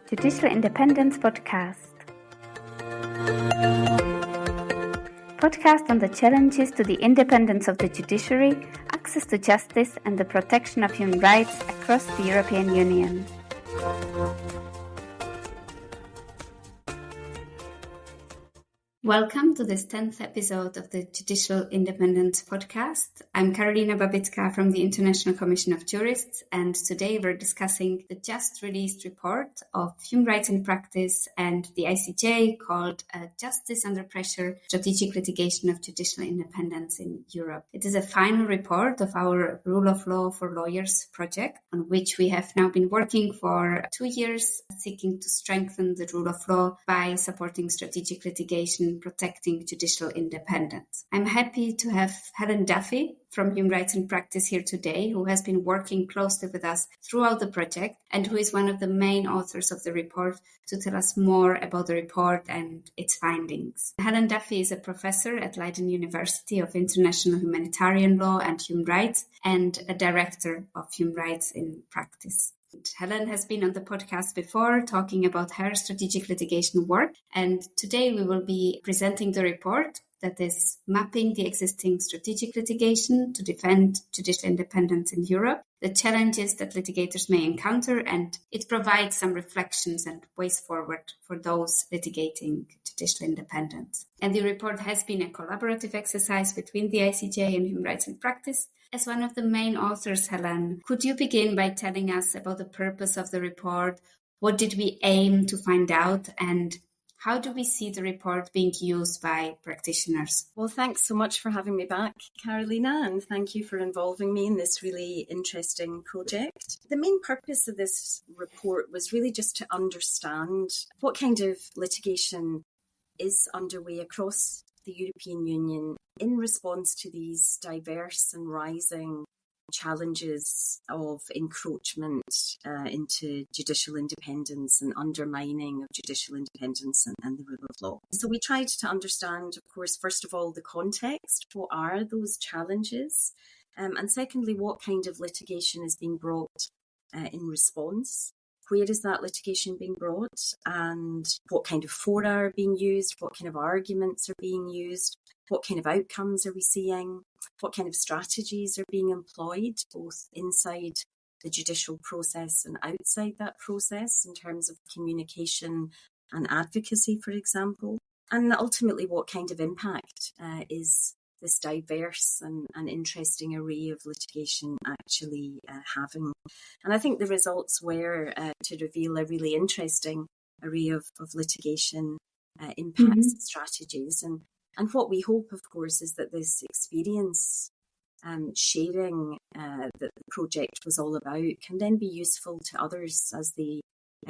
Judicial Independence Podcast. Podcast on the challenges to the independence of the judiciary, access to justice, and the protection of human rights across the European Union. Welcome to this 10th episode of the Judicial Independence Podcast. I'm Karolína Babická from the International Commission of Jurists, and today we're discussing the just released report of Human Rights in Practice and the ICJ called Justice Under Pressure, Strategic Litigation of Judicial Independence in Europe. It is a final report of our Rule of Law for Lawyers project, on which we have now been working for 2 years, seeking to strengthen the rule of law by supporting strategic litigation protecting judicial independence. I'm happy to have Helen Duffy from Human Rights in Practice here today, who has been working closely with us throughout the project and who is one of the main authors of the report to tell us more about the report and its findings. Helen Duffy is a professor at Leiden University of International Humanitarian Law and Human Rights and a director of Human Rights in Practice. Helen has been on the podcast before talking about her strategic litigation work, and today we will be presenting the report that is mapping the existing strategic litigation to defend judicial independence in Europe, the challenges that litigators may encounter, and it provides some reflections and ways forward for those litigating judicial independence. And the report has been a collaborative exercise between the ICJ and Human Rights in Practice. As one of the main authors, Helen, could you begin by telling us about the purpose of the report? What did we aim to find out? And how do we see the report being used by practitioners? Well, thanks so much for having me back, Karolína, and thank you for involving me in this really interesting project. The main purpose of this report was really just to understand what kind of litigation is underway across the European Union in response to these diverse and rising challenges of encroachment into judicial independence and undermining of judicial independence and the rule of law. So we tried to understand, of course, first of all, the context. What are those challenges? And secondly, what kind of litigation is being brought in response? Where is that litigation being brought, and what kind of fora are being used? What kind of arguments are being used? What kind of outcomes are we seeing? What kind of strategies are being employed, both inside the judicial process and outside that process in terms of communication and advocacy, for example? And ultimately, what kind of impact is this diverse and interesting array of litigation actually having? And I think the results were to reveal a really interesting array of litigation impacts and strategies. And what we hope, of course, is that this experience sharing that the project was all about can then be useful to others as they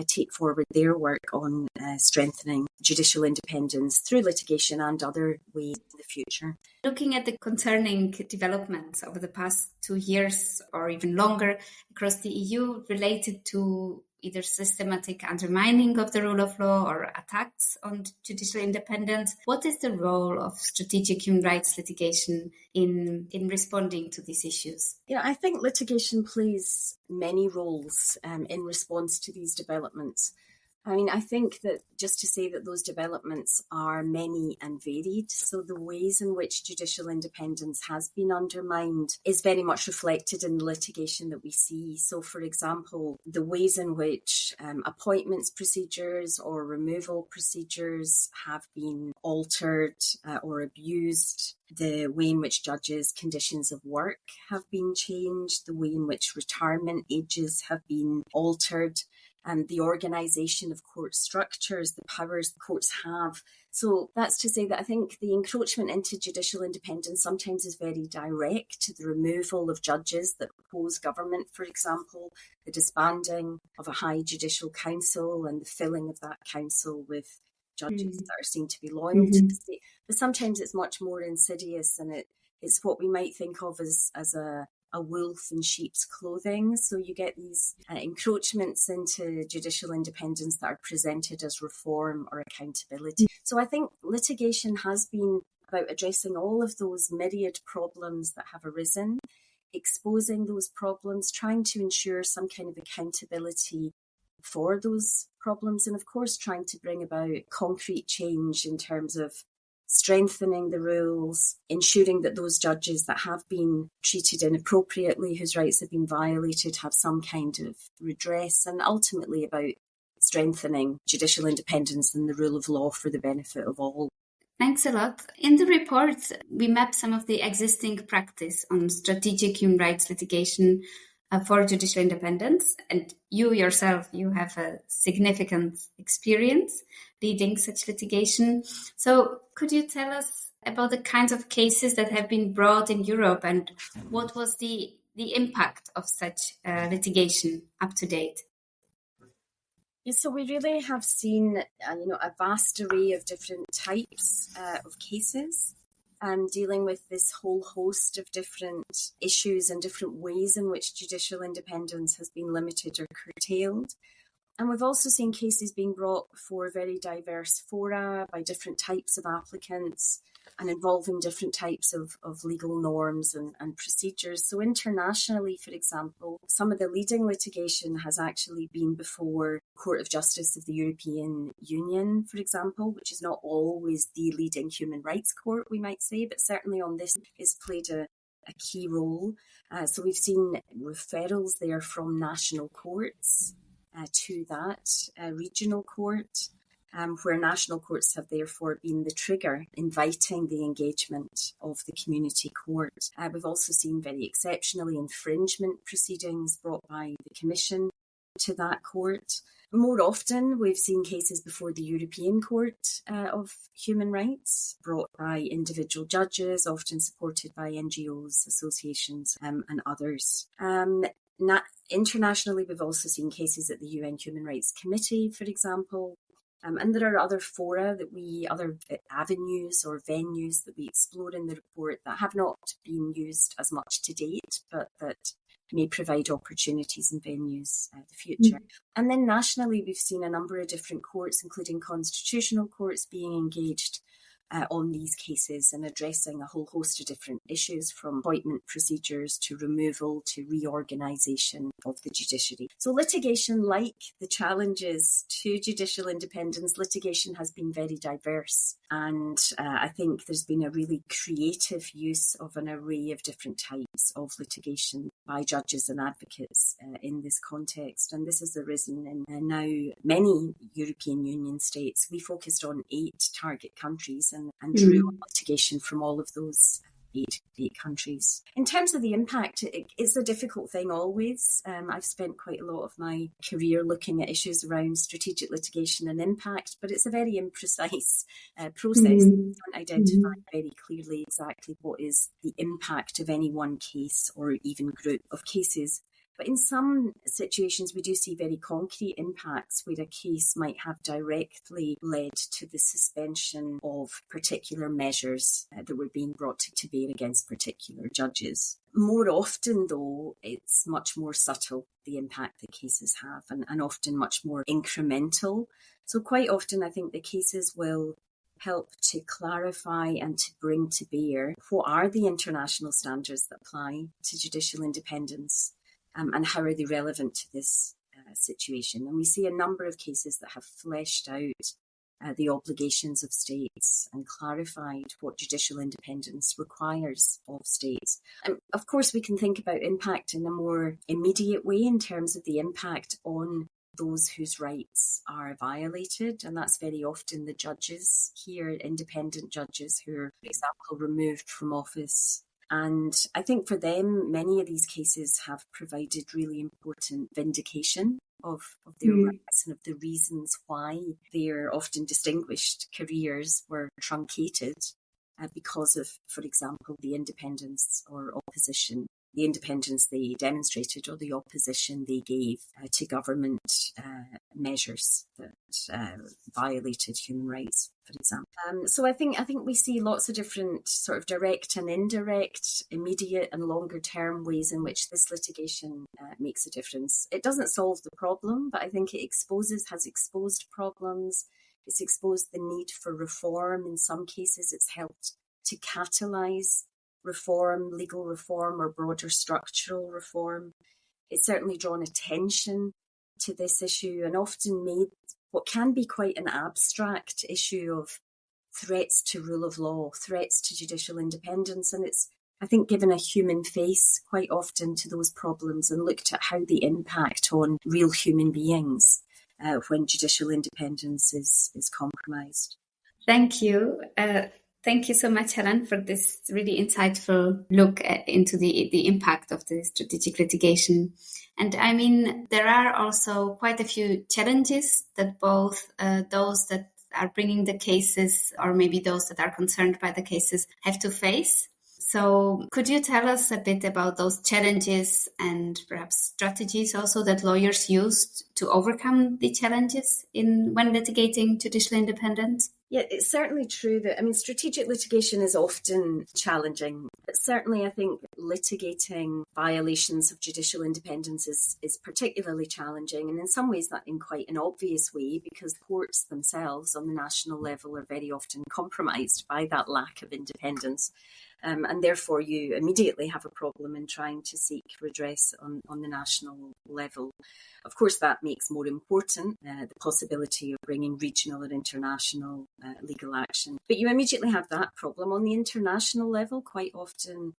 take forward their work on strengthening judicial independence through litigation and other ways in the future. Looking at the concerning developments over the past 2 years or even longer across the EU related to either systematic undermining of the rule of law or attacks on judicial independence, what is the role of strategic human rights litigation in responding to these issues? Yeah, I think litigation plays many roles in response to these developments. I mean, I think that just to say that those developments are many and varied, so the ways in which judicial independence has been undermined is very much reflected in the litigation that we see. So, for example, the ways in which appointments procedures or removal procedures have been altered or abused, the way in which judges' conditions of work have been changed, the way in which retirement ages have been altered, and the organisation of court structures, the powers the courts have. So that's to say that I think the encroachment into judicial independence sometimes is very direct, the removal of judges that oppose government, for example, the disbanding of a high judicial council and the filling of that council with judges that are seen to be loyal to the state. But sometimes it's much more insidious, and it's what we might think of as a wolf in sheep's clothing. So you get these encroachments into judicial independence that are presented as reform or accountability. So I think litigation has been about addressing all of those myriad problems that have arisen, exposing those problems, trying to ensure some kind of accountability for those problems, and of course trying to bring about concrete change in terms of strengthening the rules, ensuring that those judges that have been treated inappropriately, whose rights have been violated, have some kind of redress, and ultimately about strengthening judicial independence and the rule of law for the benefit of all. Thanks a lot. In the report, we map some of the existing practice on strategic human rights litigation for judicial independence. And you yourself, you have a significant experience leading such litigation. So could you tell us about the kinds of cases that have been brought in Europe and what was the impact of such litigation up to date? So we really have seen, a vast array of different types of cases, dealing with this whole host of different issues and different ways in which judicial independence has been limited or curtailed. And we've also seen cases being brought before very diverse fora by different types of applicants and involving different types of legal norms and procedures. So internationally, for example, some of the leading litigation has actually been before Court of Justice of the European Union, for example, which is not always the leading human rights court, we might say, but certainly on this has played a key role. So we've seen referrals there from national courts to that regional court, where national courts have therefore been the trigger inviting the engagement of the community court. We've also seen very exceptionally infringement proceedings brought by the Commission to that court. More often, we've seen cases before the European Court of Human Rights, brought by individual judges, often supported by NGOs, associations, and others. Internationally, we've also seen cases at the UN Human Rights Committee, for example, and there are other fora other avenues or venues that we explore in the report that have not been used as much to date, but that may provide opportunities and venues in the future. And then nationally, we've seen a number of different courts, including constitutional courts, being engaged on these cases and addressing a whole host of different issues, from appointment procedures to removal to reorganisation of the judiciary. So litigation, like the challenges to judicial independence, litigation has been very diverse. And I think there's been a really creative use of an array of different types of litigation by judges and advocates in this context. And this has arisen in now many European Union states. We focused on 8 target countries and drew on litigation from all of those eight countries. In terms of the impact, it's a difficult thing always. I've spent quite a lot of my career looking at issues around strategic litigation and impact, but it's a very imprecise process. You don't identify very clearly exactly what is the impact of any one case or even group of cases. But in some situations, we do see very concrete impacts where a case might have directly led to the suspension of particular measures that were being brought to bear against particular judges. More often, though, it's much more subtle, the impact that cases have, and often much more incremental. So quite often, I think the cases will help to clarify and to bring to bear what are the international standards that apply to judicial independence. And how are they relevant to this situation? And we see a number of cases that have fleshed out the obligations of states and clarified what judicial independence requires of states. And of course, we can think about impact in a more immediate way in terms of the impact on those whose rights are violated. And that's very often the judges here, independent judges who are, for example, removed from office. And I think for them, many of these cases have provided really important vindication of their rights and of the reasons why their often distinguished careers were truncated because of, for example, the independence or opposition, the independence they demonstrated or the opposition they gave to government measures that violated human rights, for example. So I think we see lots of different sort of direct and indirect, immediate and longer term ways in which this litigation makes a difference. It doesn't solve the problem, but I think it has exposed problems. It's exposed the need for reform. In some cases, it's helped to catalyse reform, legal reform, or broader structural reform. It's certainly drawn attention to this issue and often made what can be quite an abstract issue of threats to rule of law, threats to judicial independence. And it's, I think, given a human face quite often to those problems and looked at how they impact on real human beings when judicial independence is compromised. Thank you. Thank you so much, Helen, for this really insightful look into the impact of the strategic litigation. And I mean, there are also quite a few challenges that both those that are bringing the cases or maybe those that are concerned by the cases have to face. So could you tell us a bit about those challenges and perhaps strategies also that lawyers used to overcome the challenges when litigating judicial independence? Yeah, it's certainly true that, strategic litigation is often challenging, but certainly I think litigating violations of judicial independence is particularly challenging, and in some ways that in quite an obvious way, because courts themselves on the national level are very often compromised by that lack of independence. And therefore you immediately have a problem in trying to seek redress on the national level. Of course, that makes more important the possibility of bringing regional or international legal action. But you immediately have that problem. On the international level, quite often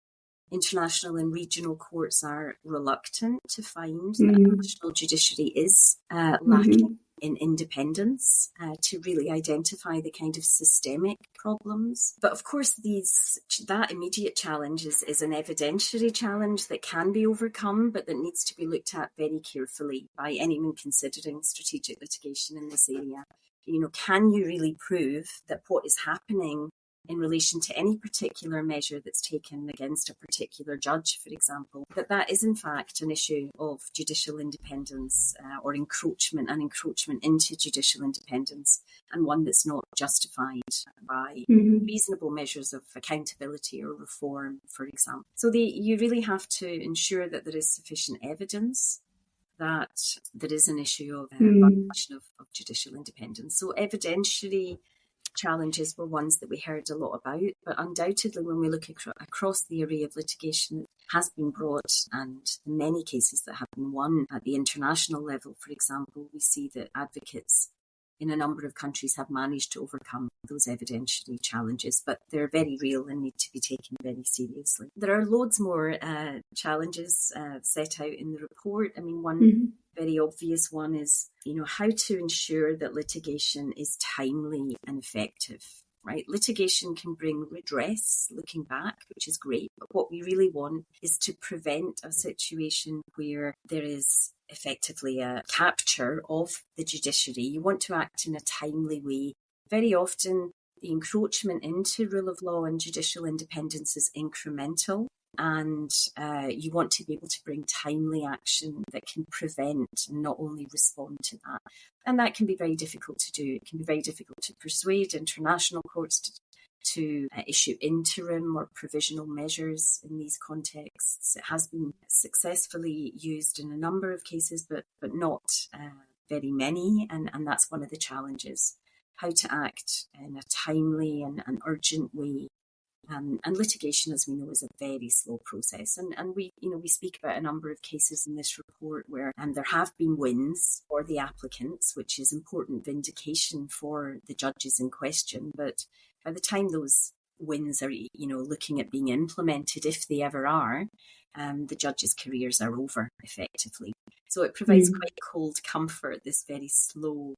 international and regional courts are reluctant to find that the national judiciary is lacking in independence to really identify the kind of systemic problems. But of course, that immediate challenge is an evidentiary challenge that can be overcome, but that needs to be looked at very carefully by anyone considering strategic litigation in this area. Can you really prove that what is happening in relation to any particular measure that's taken against a particular judge, for example, that is in fact an issue of judicial independence or encroachment into judicial independence, and one that's not justified by reasonable measures of accountability or reform, for example. So you really have to ensure that there is sufficient evidence that there is an issue of violation of judicial independence. So evidentiary challenges were ones that we heard a lot about, but undoubtedly when we look across the array of litigation that has been brought and the many cases that have been won at the international level, for example, we see that advocates in a number of countries have managed to overcome those evidentiary challenges, but they're very real and need to be taken very seriously. There are loads more challenges set out in the report. One very obvious one is, how to ensure that litigation is timely and effective, right? Litigation can bring redress looking back, which is great, but what we really want is to prevent a situation where there is effectively a capture of the judiciary. You want to act in a timely way. Very often, the encroachment into rule of law and judicial independence is incremental, and you want to be able to bring timely action that can prevent and not only respond to that. And that can be very difficult to do. It can be very difficult to persuade international courts to issue interim or provisional measures in these contexts. It has been successfully used in a number of cases, but not very many, and that's one of the challenges, how to act in a timely and an urgent way. And litigation, as we know, is a very slow process. And we speak about a number of cases in this report where there have been wins for the applicants, which is important vindication for the judges in question. But by the time those wins are, looking at being implemented, if they ever are, the judges' careers are over, effectively. So it provides quite cold comfort, this very slow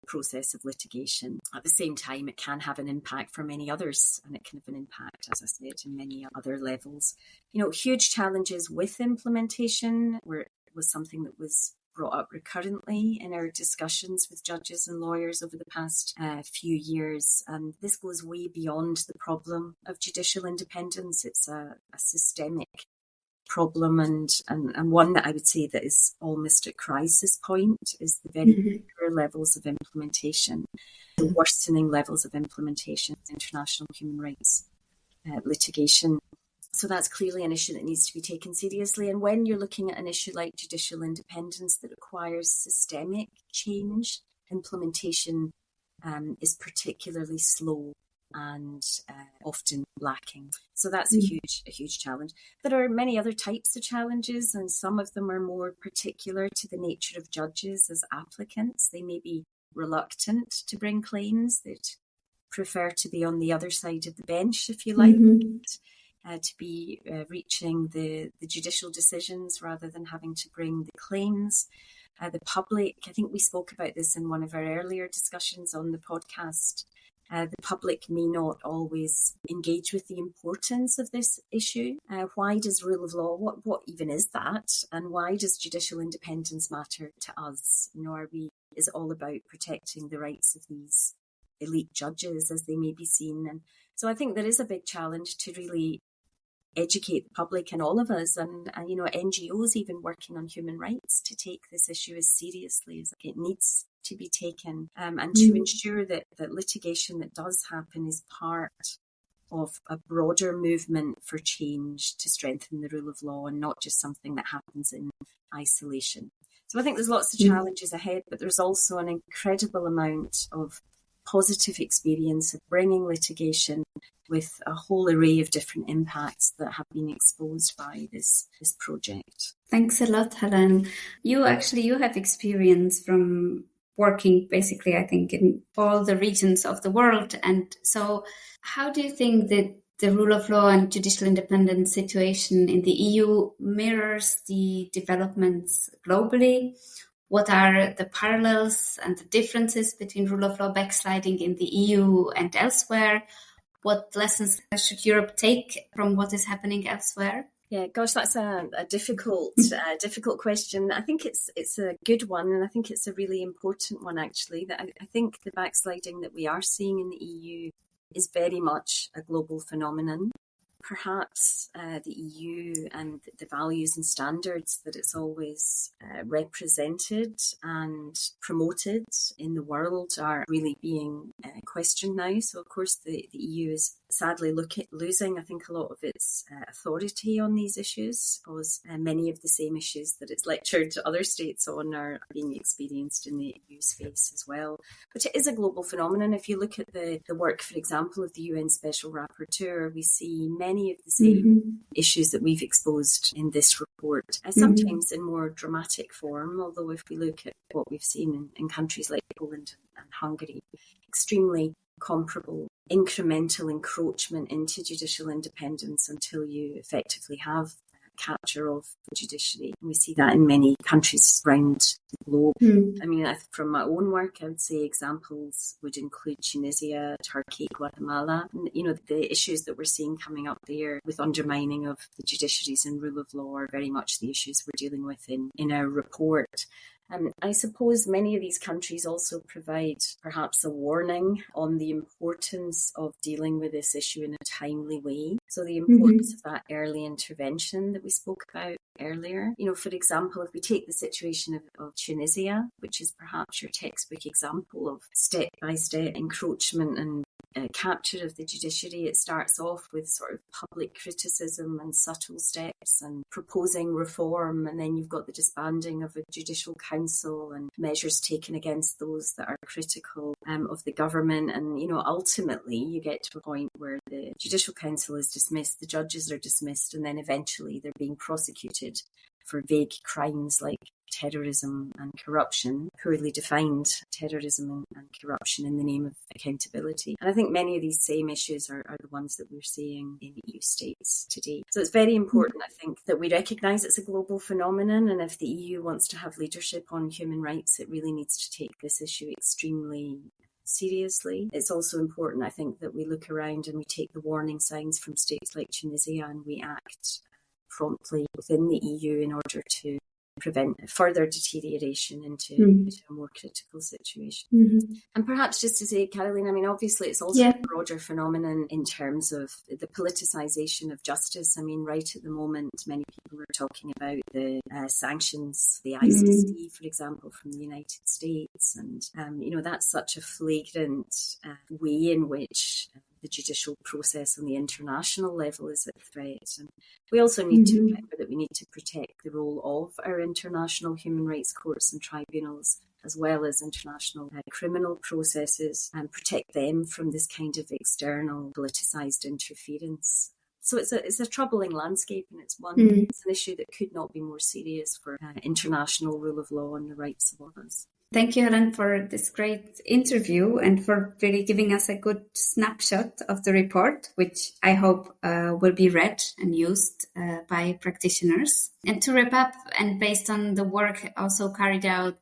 process of litigation. At the same time, it can have an impact for many others, and it can have an impact, as I said, in many other levels. Huge challenges with implementation was something that was brought up recurrently in our discussions with judges and lawyers over the past few years. And this goes way beyond the problem of judicial independence. It's a systemic problem and one that I would say that is almost at crisis point is the very poor levels of implementation, the worsening levels of implementation of international human rights litigation. So that's clearly an issue that needs to be taken seriously. And when you're looking at an issue like judicial independence that requires systemic change, implementation is particularly slow. and often lacking. So that's a huge challenge. There are many other types of challenges, and some of them are more particular to the nature of judges as applicants. They may be reluctant to bring claims. They'd prefer to be on the other side of the bench, if you like, to be reaching the judicial decisions rather than having to bring the claims. The public, I think we spoke about this in one of our earlier discussions on the podcast, the public may not always engage with the importance of this issue. Why does rule of law, what even is that? And why does judicial independence matter to us? Is it all about protecting the rights of these elite judges as they may be seen? And so I think there is a big challenge to really educate the public and all of us, and NGOs even working on human rights, to take this issue as seriously as it needs to be taken, and to ensure that litigation that does happen is part of a broader movement for change to strengthen the rule of law and not just something that happens in isolation. So I think there's lots of challenges ahead, but there's also an incredible amount of positive experience of bringing litigation with a whole array of different impacts that have been exposed by this project. Thanks a lot, Helen. You have experience from working basically, I think, in all the regions of the world. And so how do you think that the rule of law and judicial independence situation in the EU mirrors the developments globally? What are the parallels and the differences between rule of law backsliding in the EU and elsewhere? What lessons should Europe take from what is happening elsewhere? Yeah, gosh, that's a difficult question. I think it's a good one, and I think it's a really important one, actually. That I think the backsliding that we are seeing in the EU is very much a global phenomenon. Perhaps the EU and the values and standards that it's always represented and promoted in the world are really being questioned now. So, of course, the EU is sadly losing, I think, a lot of its authority on these issues, because many of the same issues that it's lectured to other states on are being experienced in the EU space as well. But it is a global phenomenon. If you look at the work, for example, of the UN Special Rapporteur, we see many of the same issues that we've exposed in this report, sometimes in more dramatic form, although if we look at what we've seen in countries like Poland and Hungary, extremely comparable incremental encroachment into judicial independence until you effectively have capture of the judiciary. We see that in many countries around the globe. I mean, from my own work, I would say examples would include Tunisia, Turkey, Guatemala. And, the issues that we're seeing coming up there with undermining of the judiciaries and rule of law are very much the issues we're dealing with in our report. I suppose many of these countries also provide perhaps a warning on the importance of dealing with this issue in a timely way. So the importance of that early intervention that we spoke about earlier. For example, if we take the situation of Tunisia, which is perhaps your textbook example of step-by-step encroachment and capture of the judiciary, it starts off with sort of public criticism and subtle steps and proposing reform, and then you've got the disbanding of a judicial council and measures taken against those that are critical of the government, and ultimately you get to a point where the judicial council is dismissed, the judges are dismissed, and then eventually they're being prosecuted for vague crimes like terrorism and corruption, poorly defined terrorism and corruption in the name of accountability. And I think many of these same issues are the ones that we're seeing in EU states today. So it's very important, I think, that we recognise it's a global phenomenon, and if the EU wants to have leadership on human rights, it really needs to take this issue extremely seriously. It's also important, I think, that we look around and we take the warning signs from states like Tunisia and we act promptly within the EU in order to prevent further deterioration into a more critical situation. And perhaps just to say, Karolína, I mean, obviously it's also a broader phenomenon in terms of the politicisation of justice. I mean, right at the moment, many people are talking about the sanctions, the ICC, for example, from the United States. And, that's such a flagrant way in which the judicial process on the international level is at threat. And we also need to remember that we need to protect the role of our international human rights courts and tribunals as well as international criminal processes, and protect them from this kind of external politicized interference. So it's a troubling landscape, and it's an issue that could not be more serious for international rule of law and the rights of others. Thank you, Helen, for this great interview and for really giving us a good snapshot of the report, which I hope will be read and used by practitioners. And to wrap up, and based on the work also carried out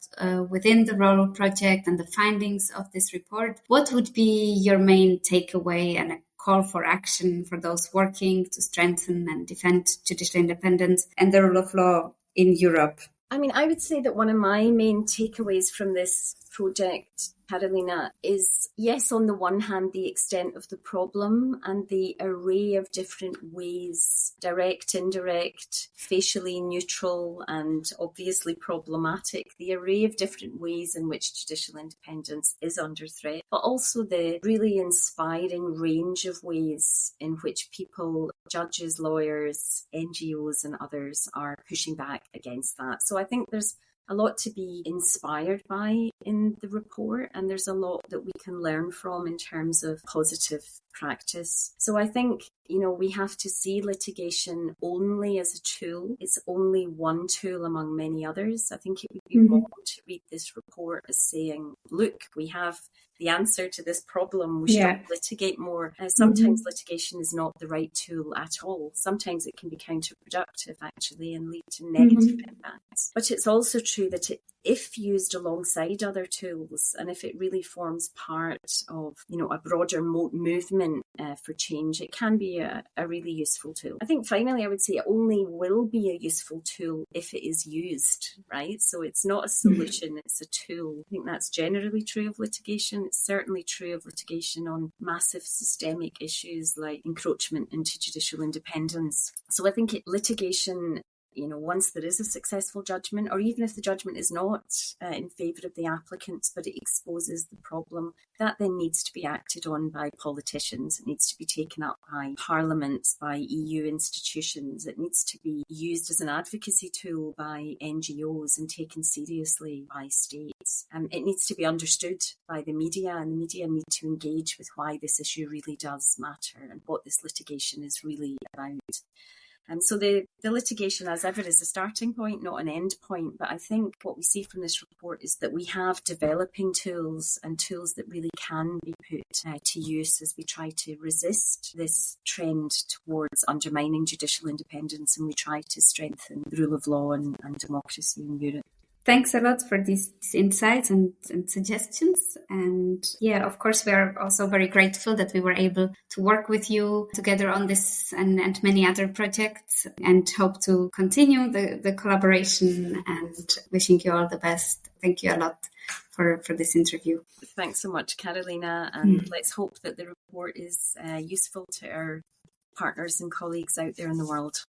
within the Role Project and the findings of this report, what would be your main takeaway and a call for action for those working to strengthen and defend judicial independence and the rule of law in Europe? I mean, I would say that one of my main takeaways from this project, Karolína, is, yes, on the one hand, the extent of the problem and the array of different ways, direct, indirect, facially neutral, and obviously problematic, the array of different ways in which judicial independence is under threat, but also the really inspiring range of ways in which people, judges, lawyers, NGOs, and others are pushing back against that. So I think there's a lot to be inspired by in the report, and there's a lot that we can learn from in terms of positive practice. So I think, we have to see litigation only as a tool. It's only one tool among many others. I think it would be wrong to read this report as saying, look, we have the answer to this problem. We should litigate more. Sometimes litigation is not the right tool at all. Sometimes it can be counterproductive, actually, and lead to negative impacts. But it's also true that if used alongside other tools, and if it really forms part of, a broader movement for change, it can be a really useful tool. I think finally, I would say it only will be a useful tool if it is used, right? So it's not a solution, it's a tool. I think that's generally true of litigation. It's certainly true of litigation on massive systemic issues like encroachment into judicial independence. So I think litigation, once there is a successful judgment, or even if the judgment is not in favour of the applicants, but it exposes the problem, that then needs to be acted on by politicians. It needs to be taken up by parliaments, by EU institutions. It needs to be used as an advocacy tool by NGOs and taken seriously by states. It needs to be understood by the media, and the media need to engage with why this issue really does matter and what this litigation is really about. And so the litigation, as ever, is a starting point, not an end point. But I think what we see from this report is that we have developing tools, and tools that really can be put to use as we try to resist this trend towards undermining judicial independence, and we try to strengthen the rule of law and democracy in Europe. Thanks a lot for these insights and suggestions. And of course, we are also very grateful that we were able to work with you together on this and many other projects, and hope to continue the collaboration, and wishing you all the best. Thank you a lot for this interview. Thanks so much, Karolína. And let's hope that the report is useful to our partners and colleagues out there in the world.